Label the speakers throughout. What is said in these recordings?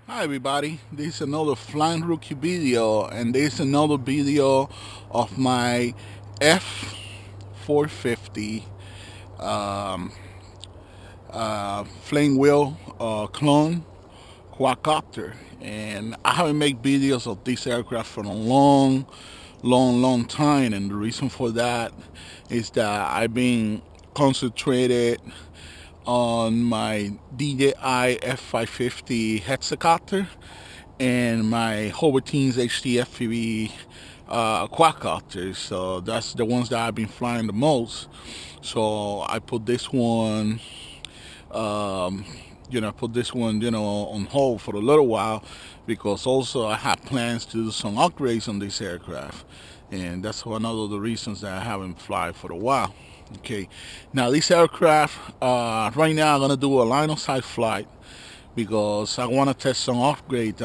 Speaker 1: Hi everybody, this is another Flying Rookie video, and this is another video of my F450 um, flame wheel clone quadcopter. And I haven't made videos of this aircraft for a long time, and the reason for that is that I've been concentrated on my DJI F550 hexacopter and my Hovertines HTFPV quadcopters. So that's the ones that I've been flying the most. So I put this one, on hold for a little while, because also I have plans to do some upgrades on this aircraft, and that's one of the reasons that I haven't fly for a while. Okay, now this aircraft, right now I'm gonna do a line of sight flight because I want to test some upgrades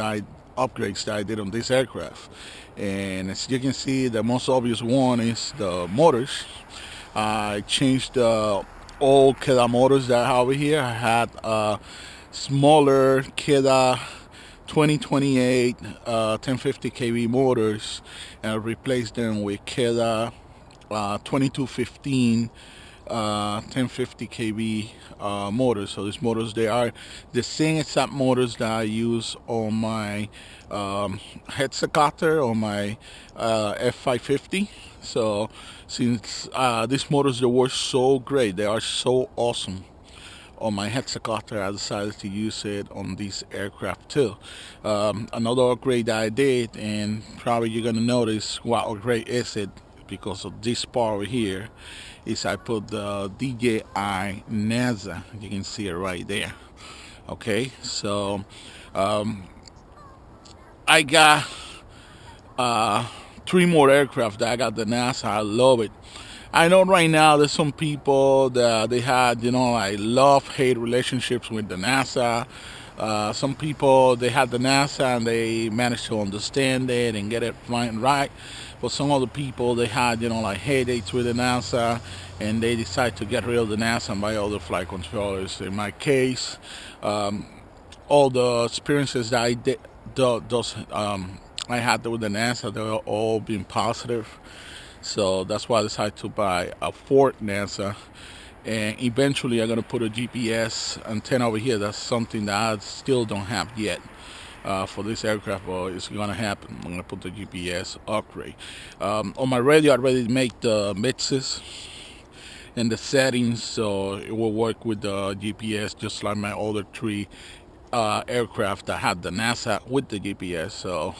Speaker 1: that I did on this aircraft. And as you can see, the most obvious one is the motors. I changed the old KEDA motors that I have over here. I had smaller KEDA 2028 1050 kV motors, and I replaced them with KEDA 2215 1050 kV motors. So these motors, they are the same exact motors that I use on my hexacopter, on my F550. So since these motors, they were so great, they are so awesome on my hexacopter, I decided to use it on this aircraft too. Another upgrade that I did, and probably you're gonna notice what upgrade is it because of this part over here, is I put the DJI NAZA. You can see it right there. Okay, so I got 3 more aircraft that I got the NASA. I love it. I know right now there's some people that they had, like love-hate relationships with the NASA. Some people, they had the NASA and they managed to understand it and get it flying right. But some other people, they had, like headaches with the NASA, and they decide to get rid of the NASA and buy other flight controllers. In my case, all the experiences that I did, I had with the NASA, they were all been positive. So that's why I decided to buy a fourth NASA, and eventually I'm gonna put a GPS antenna over here. That's something that I still don't have yet for this aircraft, but it's gonna happen. I'm gonna put the GPS upgrade. On my radio, I already make the mixes and the settings, so it will work with the GPS just like my other 3 aircraft that had the NASA with the GPS. So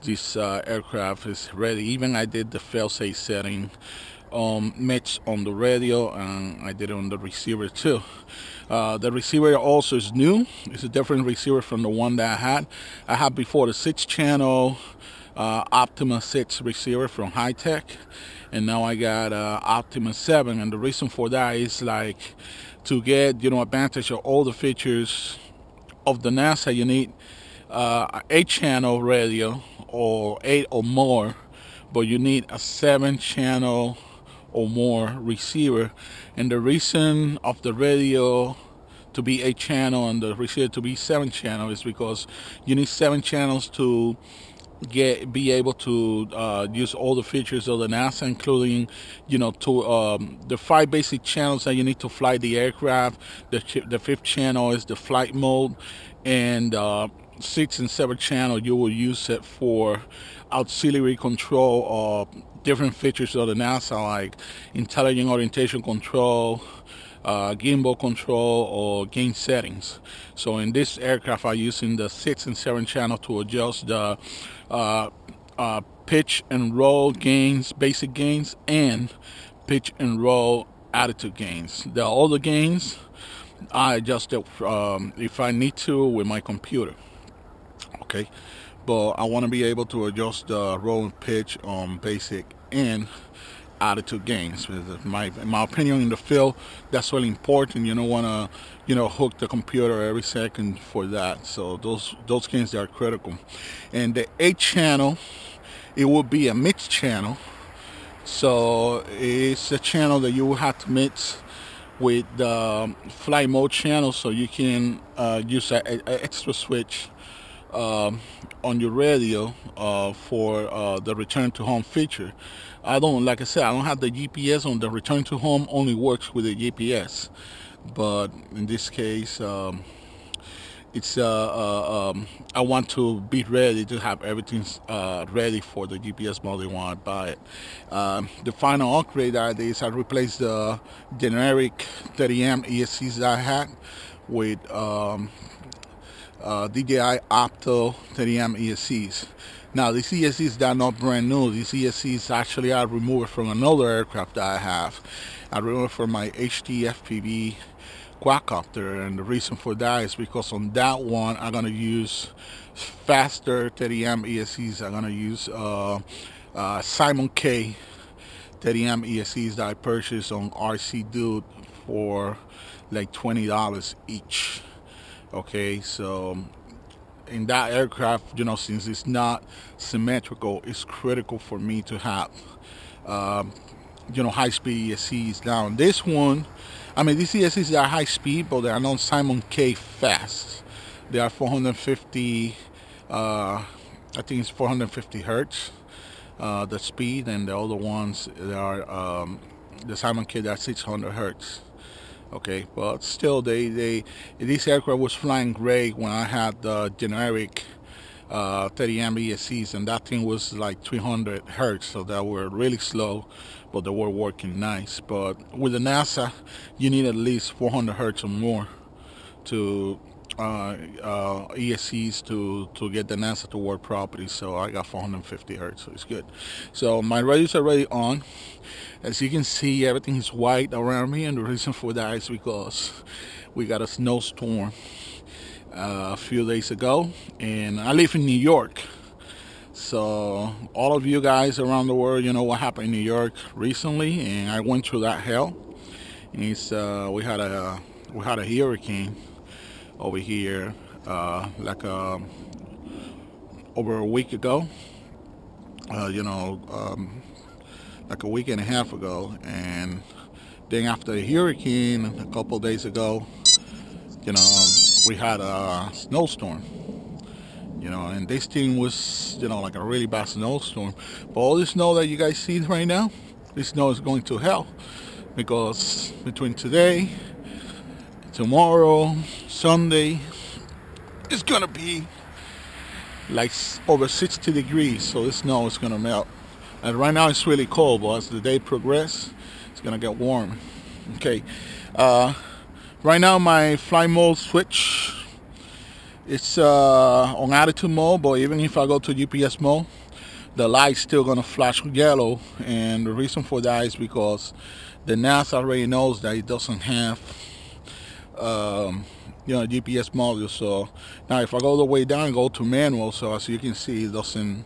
Speaker 1: this aircraft is ready. Even I did the fail-safe setting mix on the radio, and I did it on the receiver too. The receiver also is new. It's a different receiver from the one that I had before, the 6-channel Optima 6 receiver from HITEC, and now I got Optima 7. And the reason for that is like to get advantage of all the features of the NASA. You need 8-channel radio or 8 or more, but you need a 7-channel or more receiver. And the reason of the radio to be 8-channel and the receiver to be 7-channel is because you need 7 channels to be able to use all the features of the NASA, including the 5 basic channels that you need to fly the aircraft. The 5th channel is the flight mode, and 6th and 7th channel you will use it for auxiliary control of different features of the NASA, like intelligent orientation control, gimbal control, or gain settings. So in this aircraft, I'm using the 6th and 7th channel to adjust the pitch and roll gains, basic gains, and pitch and roll attitude gains. The other gains I adjust it if I need to with my computer. Okay, but I want to be able to adjust the roll and pitch on basic and attitude gains. In my opinion, in the field, that's really important. You don't want to hook the computer every second for that. So those gains are critical. And the 8-channel, it will be a mixed channel. So it's a channel that you will have to mix with the flight mode channel, so you can use an extra switch on your radio for the return to home feature. I don't, like I said, I don't have the GPS on the return to home. Only works with the GPS, but in this case, it's I want to be ready to have everything ready for the GPS model when I buy it. The final upgrade I did is I replaced the generic 30 amp ESCs that I had with DJI OPTO 30 amp ESCs. Now these ESCs are not brand new. These ESCs actually I removed from another aircraft that I have. I removed from my FPV quadcopter, and the reason for that is because on that one I'm gonna use faster 30 amp ESCs. I'm gonna use Simon K 30 amp ESCs that I purchased on RC Dude for like $20 each. Okay, so in that aircraft, you know, since it's not symmetrical, it's critical for me to have you know, high-speed ESCs. Now this one, I mean, these ESCs are high speed, but they are not Simon K fast. They are 450 I think it's 450 hertz the speed, and the other ones they are the Simon K, that's 600 hertz. Okay, but still, this aircraft was flying great when I had the generic 30 amp ESCs, and that thing was like 300 hertz, so they were really slow, but they were working nice. But with the NASA, you need at least 400 hertz or more to ESCs to get the NASA to work properly. So I got 450 hertz, so it's good. So my radios are already on. As you can see, everything is white around me, and the reason for that is because we got a snowstorm a few days ago, and I live in New York. So all of you guys around the world, you know what happened in New York recently, and I went through that hell. And it's we had a hurricane over here like over a week ago, you know, like a week and a half ago, and then after the hurricane a couple of days ago, you know, we had a snowstorm, you know, and this thing was, you know, like a really bad snowstorm. But all this snow that you guys see right now, this snow is going to hell, because between today, tomorrow, Sunday, it's gonna be like over 60 degrees, so this snow is gonna melt. And right now it's really cold, but as the day progresses, it's gonna get warm. Okay, right now my flight mode switch, it's on attitude mode, but even if I go to GPS mode, the light's still gonna flash yellow, and the reason for that is because the NASA already knows that it doesn't have you know, GPS module. So now if I go the way down and go to manual, so as you can see, it doesn't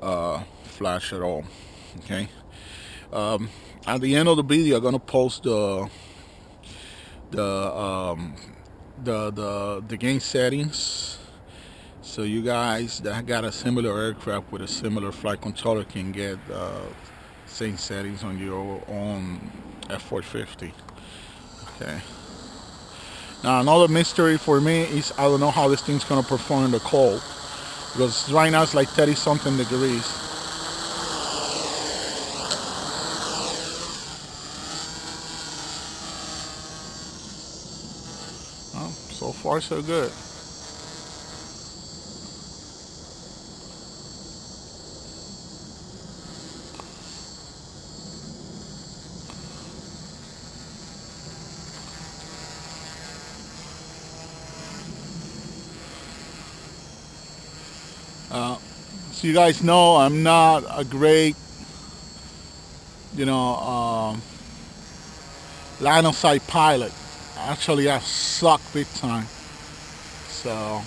Speaker 1: flash at all. Okay, at the end of the video I'm gonna post the gain settings, so you guys that got a similar aircraft with a similar flight controller can get same settings on your own F450. Okay. Now another mystery for me is I don't know how this thing's gonna perform in the cold, because right now it's like 30 something degrees. Well, so far so good. So you guys know I'm not a great, you know, line of sight pilot. Actually, I suck big time. So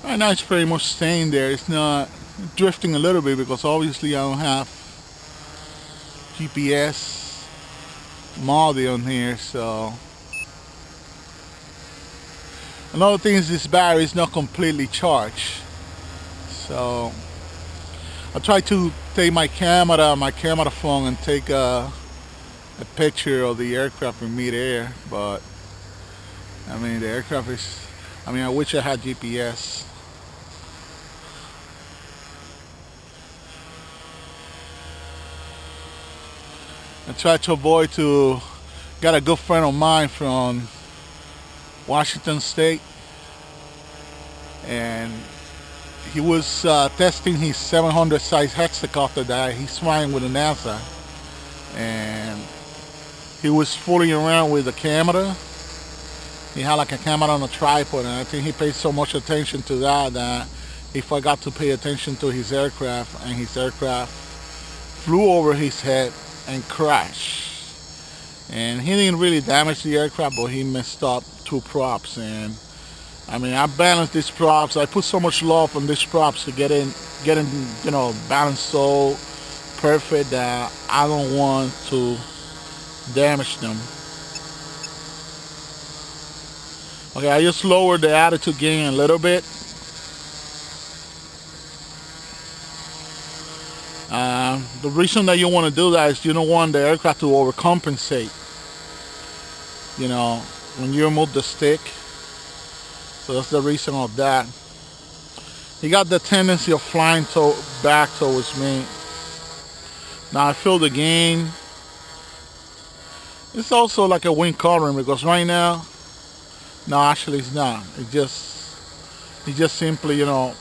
Speaker 1: right now it's pretty much staying there. It's not drifting a little bit because obviously I don't have GPS module on here. So another thing is this battery is not completely charged. So I try to take my camera phone and take a picture of the aircraft in mid-air, but I mean the aircraft is I mean, I wish I had GPS. I tried to avoid to, got a good friend of mine from Washington State, and he was testing his 700 size hexacopter that he's flying with the NASA, and he was fooling around with the camera. He had like a camera on a tripod, and I think he paid so much attention to that he forgot to pay attention to his aircraft, and his aircraft flew over his head and crashed. And he didn't really damage the aircraft, but he messed up 2 props. And I mean, I balanced these props. I put so much love on these props to get in, you know, balanced so perfect that I don't want to damage them. Okay, I just lowered the attitude gain a little bit. The reason that you want to do that is you don't want the aircraft to overcompensate, you know, when you remove the stick. So that's the reason of that. He got the tendency of flying back towards me. Now I feel the gain. It's also like a wing covering, because right now, no, actually it's not. It just simply, you know,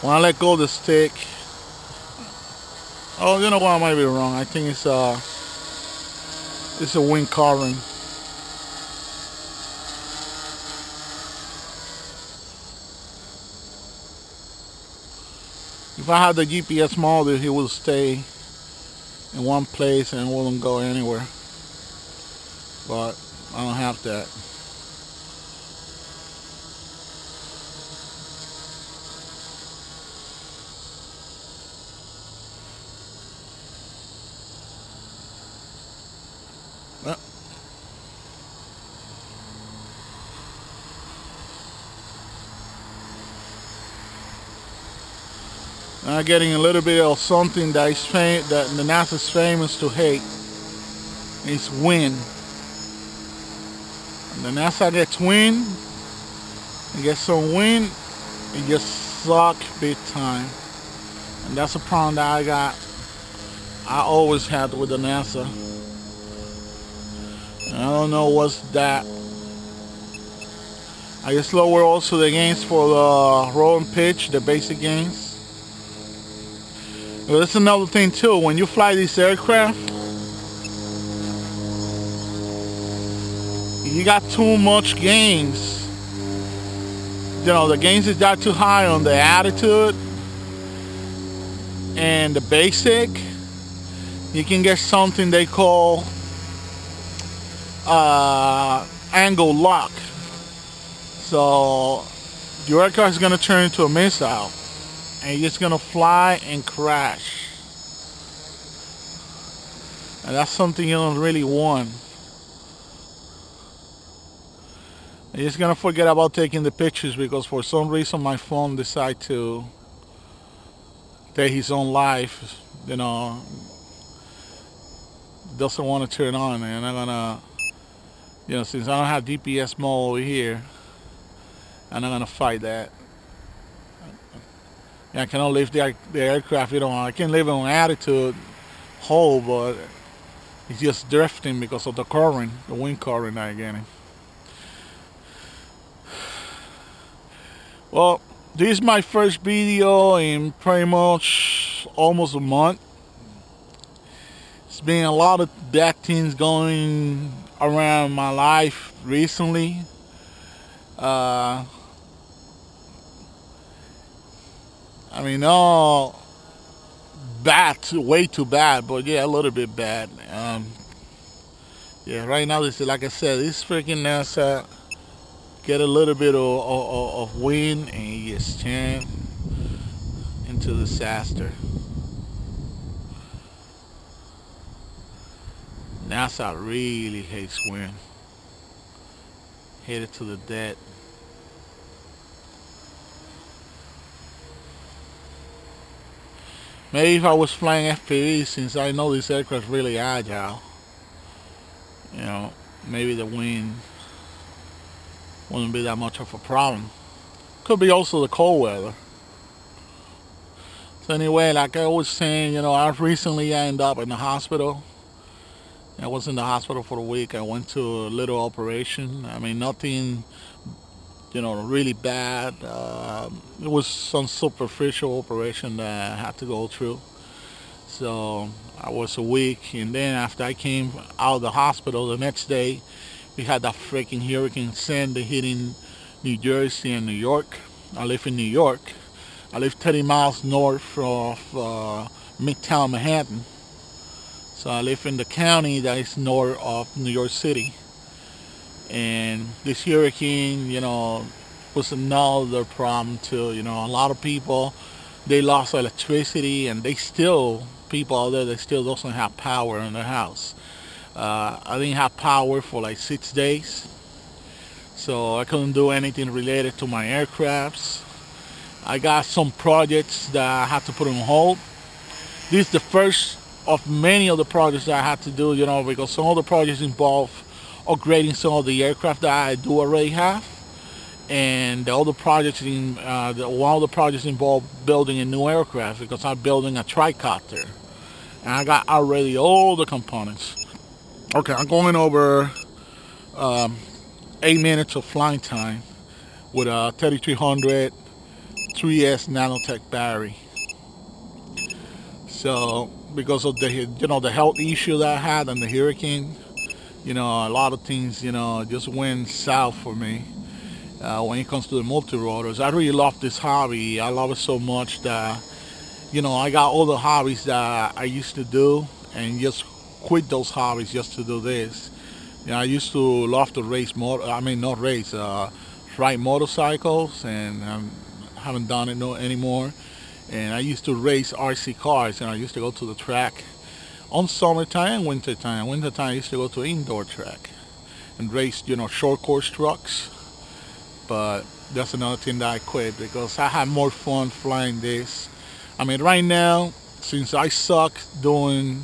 Speaker 1: when I let go of the stick, oh, you know what, I might be wrong. I think it's a wing covering. If I had the GPS model, he would stay in one place and wouldn't go anywhere. But I don't have that. Now getting a little bit of something that is that the NASA is famous to hate. It's wind. When the NASA gets wind, it gets some wind, it just sucks big time. And that's a problem that I always had with the NASA. And I don't know what's that. I just lower also the gains for the roll and pitch, the basic gains. Well, that's another thing too. When you fly this aircraft, you got too much gains. You know, the gains is got too high on the attitude and the basic. You can get something they call angle lock. So your aircraft is going to turn into a missile, and you're just going to fly and crash. And that's something you don't really want. You're just going to forget about taking the pictures, because for some reason my phone decided to take his own life. You know, doesn't want to turn on, and I'm going to, you know, since I don't have GPS mode over here, and I'm going to fight that. I cannot lift the aircraft, you know, I can live on attitude whole, but it's just drifting because of the current, the wind current I'm getting. Well, this is my first video in pretty much almost a month. It's been a lot of bad things going around my life recently. I mean, no bad, way too bad, but yeah, a little bit bad. Yeah, right now, this is, like I said, this freaking NASA get a little bit of wind and you just turn into disaster. NASA really hates wind. Hate it to the death. Maybe if I was flying FPV, since I know this aircraft is really agile, you know, maybe the wind wouldn't be that much of a problem. Could be also the cold weather. So anyway, like I was saying, I recently ended up in the hospital. I was in the hospital for a week. I went to a little operation. I mean, nothing, really bad. It was some superficial operation that I had to go through. So I was a week, and then after I came out of the hospital, the next day we had that freaking Hurricane Sandy hitting New Jersey and New York. I live in New York. I live 30 miles north of Midtown Manhattan. So I live in the county that is north of New York City. And this hurricane, was another problem too. A lot of people, they lost electricity, and people out there, they still doesn't have power in their house. I didn't have power for like 6 days. So I couldn't do anything related to my aircrafts. I got some projects that I had to put on hold. This is the first of many of the projects that I had to do, because some of the projects involve upgrading some of the aircraft that I do already have. And the other projects, one of the projects involved building a new aircraft, because I'm building a tricopter. And I got already all the components. Okay, I'm going over 8 minutes of flying time with a 3300 3S nanotech battery. So because of the health issue that I had and the hurricane, a lot of things just went south for me when it comes to the multi-rotors. I really love this hobby. I love it so much that I got all the hobbies that I used to do and just quit those hobbies just to do this. I used to love to ride motorcycles, and haven't done it anymore. And I used to race RC cars, and I used to go to the track on summertime and wintertime. Wintertime I used to go to an indoor track and race, short course trucks. But that's another thing that I quit, because I had more fun flying this. I mean, right now, since I suck doing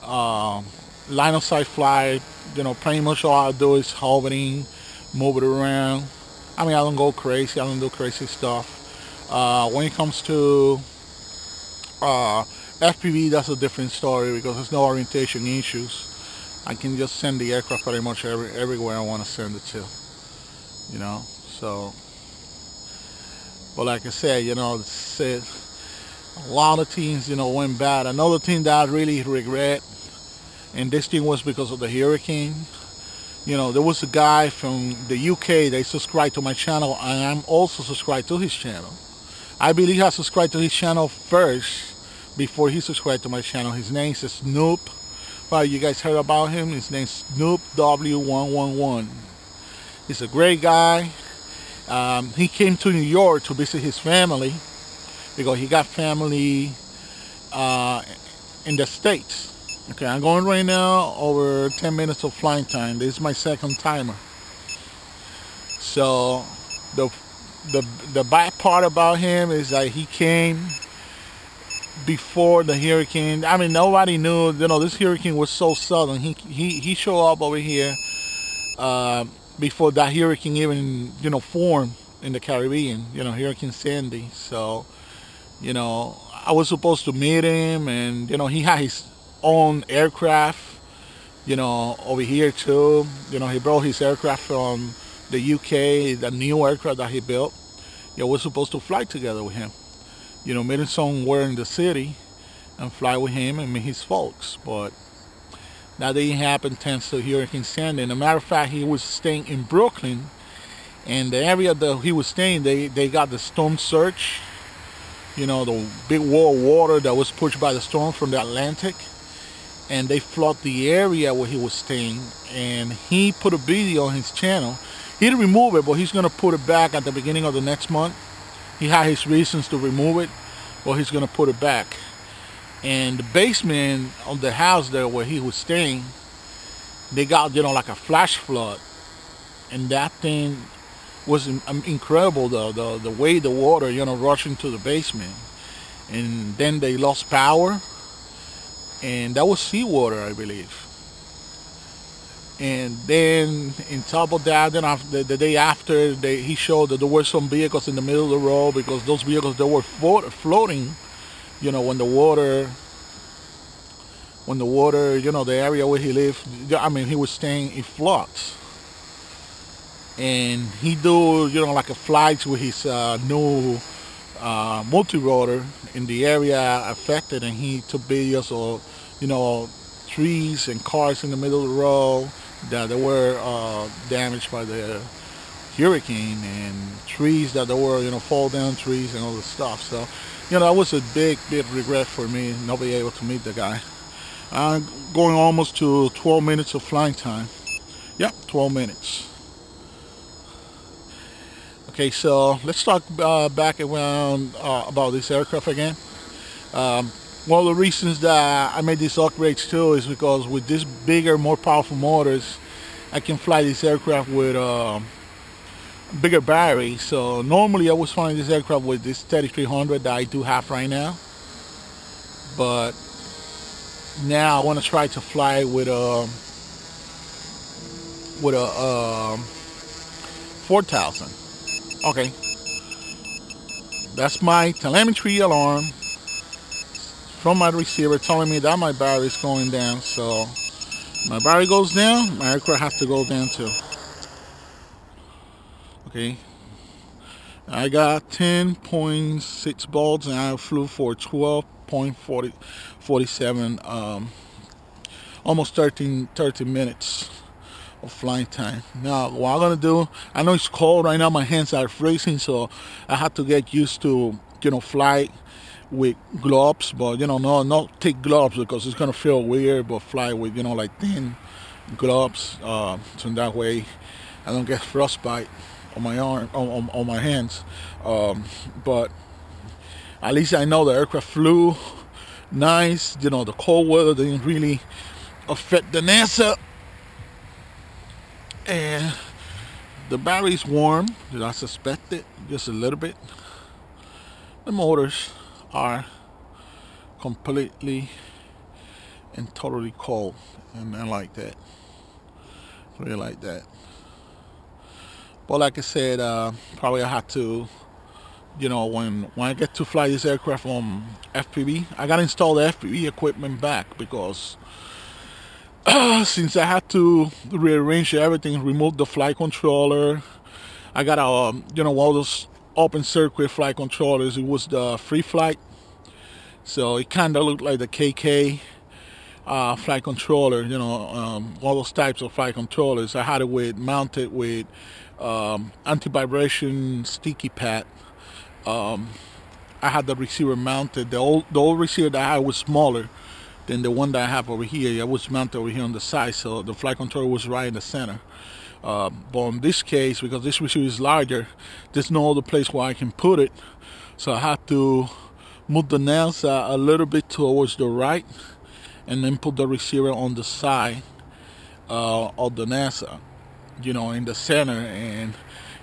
Speaker 1: line of sight flight, pretty much all I do is hovering, move it around. I mean, I don't go crazy. I don't do crazy stuff. When it comes to FPV, that's a different story, because there's no orientation issues. I can just send the aircraft pretty much everywhere I want to send it to. So, but like I said, a lot of things, went bad. Another thing that I really regret, and this thing was because of the hurricane. There was a guy from the UK that subscribed to my channel, and I'm also subscribed to his channel. I believe I subscribed to his channel first before he subscribed to my channel. His name is Snoop. Well, you guys heard about him? His name's Snoop W111. He's a great guy. He came to New York to visit his family, because he got family in the States. Okay, I'm going right now over 10 minutes of flying time. This is my second timer. So the bad part about him is that he came before the hurricane. I mean, nobody knew, this hurricane was so sudden. He showed up over here before that hurricane even, formed in the Caribbean, Hurricane Sandy. So, I was supposed to meet him, and, he had his own aircraft, over here too. He brought his aircraft from the UK, the new aircraft that he built. We're supposed to fly together with him. Meet him somewhere in the city and fly with him and meet his folks. But that didn't happen thanks to Hurricane Sandy. And as a matter of fact, he was staying in Brooklyn, and the area that he was staying, they got the storm surge, the big wall of water that was pushed by the storm from the Atlantic. And they flood the area where he was staying, and he put a video on his channel. He didn't remove it, but he's going to put it back at the beginning of the next month. He had his reasons to remove it, but he's going to put it back. And the basement of the house there where he was staying, they got, like a flash flood. And that thing was incredible, the way the water, rushed into the basement. And then they lost power. And that was seawater, I believe. And then, in top of that, then after, the day after, he showed that there were some vehicles in the middle of the road, because those vehicles, they were floating, when the water, the area where he lived, he was staying, it floods. And he do, like a flights with his new multi-rotor in the area affected, and he took videos of, trees and cars in the middle of the road that they were damaged by the hurricane, and trees that they were, fall down trees and all this stuff. So, that was a big regret for me, not being able to meet the guy. I'm going almost to 12 minutes of flying time. Yep, 12 minutes. Okay, so let's talk back around about this aircraft again. One of the reasons that I made these upgrades too is because with these bigger, more powerful motors, I can fly this aircraft with bigger battery. So normally I was flying this aircraft with this 3300 that I do have right now, but now I want to try to fly with a 4000. Okay, that's my telemetry alarm from my receiver telling me that my battery is going down. So my battery goes down, my aircraft has to go down too. Okay, I got 10.6 volts and I flew for 12.47, almost 30 minutes of flying time. Now what I'm gonna do, I know it's cold right now, my hands are freezing, so I have to get used to fly with gloves, but not thick gloves because it's gonna feel weird, but fly with like thin gloves, so that way I don't get frostbite on my arm, on my hands. But at least I know the aircraft flew nice. The cold weather didn't really affect the NASA. And the battery's warm, as I suspected, just a little bit. The motors are completely and totally cold, and I like that. Really like that. But like I said, probably I have to, when I get to fly this aircraft on FPV, I gotta install the FPV equipment back, because since I had to rearrange everything, remove the flight controller, I got one of those open circuit flight controllers. It was the free flight, so it kind of looked like the KK flight controller. All those types of flight controllers. I had it mounted with anti-vibration sticky pad. I had the receiver mounted. The old receiver that I had was smaller than the one that I have over here. I was mounted over here on the side, so the flight controller was right in the center. But in this case, because this receiver is larger, there's no other place where I can put it, so I have to move the NASA a little bit towards the right, and then put the receiver on the side of the NASA, in the center. And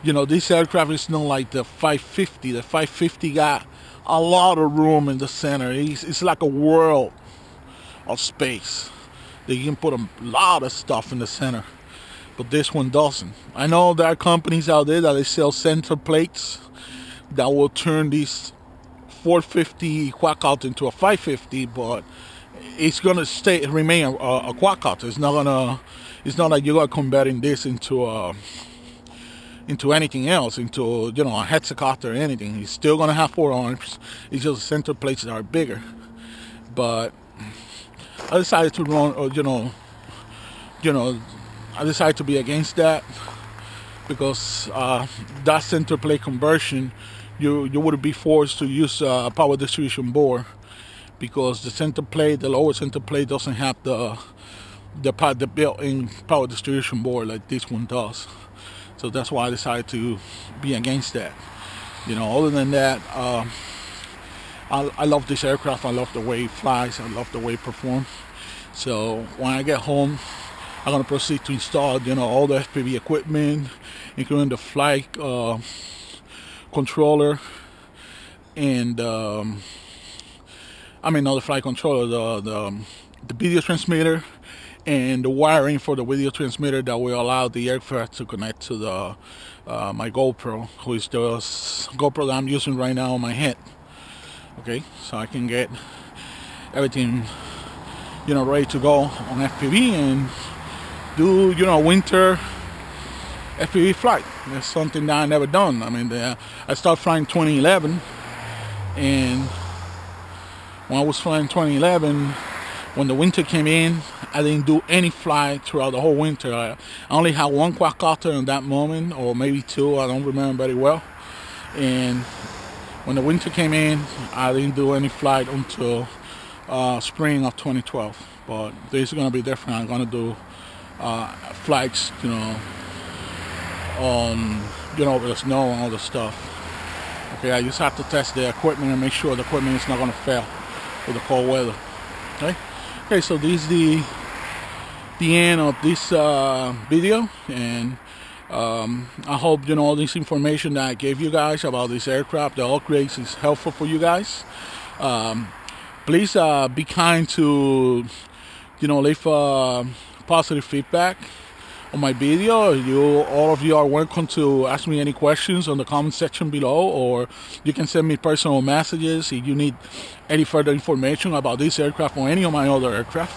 Speaker 1: this aircraft is not like the 550. The 550 got a lot of room in the center. It's like a world of space. They can put a lot of stuff in the center, but this one doesn't. I know there are companies out there that they sell center plates that will turn these 450 quadcopter into a 550, but it's gonna remain a quadcopter. It's not like you're gonna converting this into anything else, into a hexacopter or anything. It's still gonna have 4 arms. It's just the center plates that are bigger. But I decided to run, I decided to be against that, because that center plate conversion, you would be forced to use a power distribution board, because the center plate, the lower center plate, doesn't have the built-in power distribution board like this one does. So that's why I decided to be against that. Other than that, I love this aircraft. I love the way it flies. I love the way it performs. So when I get home, I'm gonna proceed to install, all the FPV equipment, including the flight controller, and not the flight controller, the video transmitter, and the wiring for the video transmitter that will allow the aircraft to connect to the my GoPro, who is the GoPro that I'm using right now on my head. Okay, so I can get everything, you know, ready to go on FPV and do, you know, winter FPV flight. That's something that I never done. I mean, I started flying 2011, and when I was flying 2011, when the winter came in, I didn't do any flight throughout the whole winter. I only had one quadcopter in that moment, or maybe two, I don't remember very well. And when the winter came in, I didn't do any flight until spring of 2012. But this is going to be different. I'm going to do flights, you know, on, you know, with the snow and all the stuff. Okay, I just have to test the equipment and make sure the equipment is not going to fail with the cold weather. Okay, so this is the end of this video, and I hope, you know, all this information that I gave you guys about this aircraft, the upgrades, is helpful for you guys. Please be kind to, you know, leave positive feedback on my video. All of you are welcome to ask me any questions on the comment section below, or you can send me personal messages if you need any further information about this aircraft or any of my other aircraft.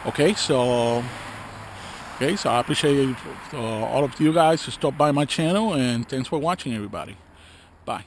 Speaker 1: Okay, so I appreciate all of you guys to stop by my channel, and thanks for watching, everybody. Bye.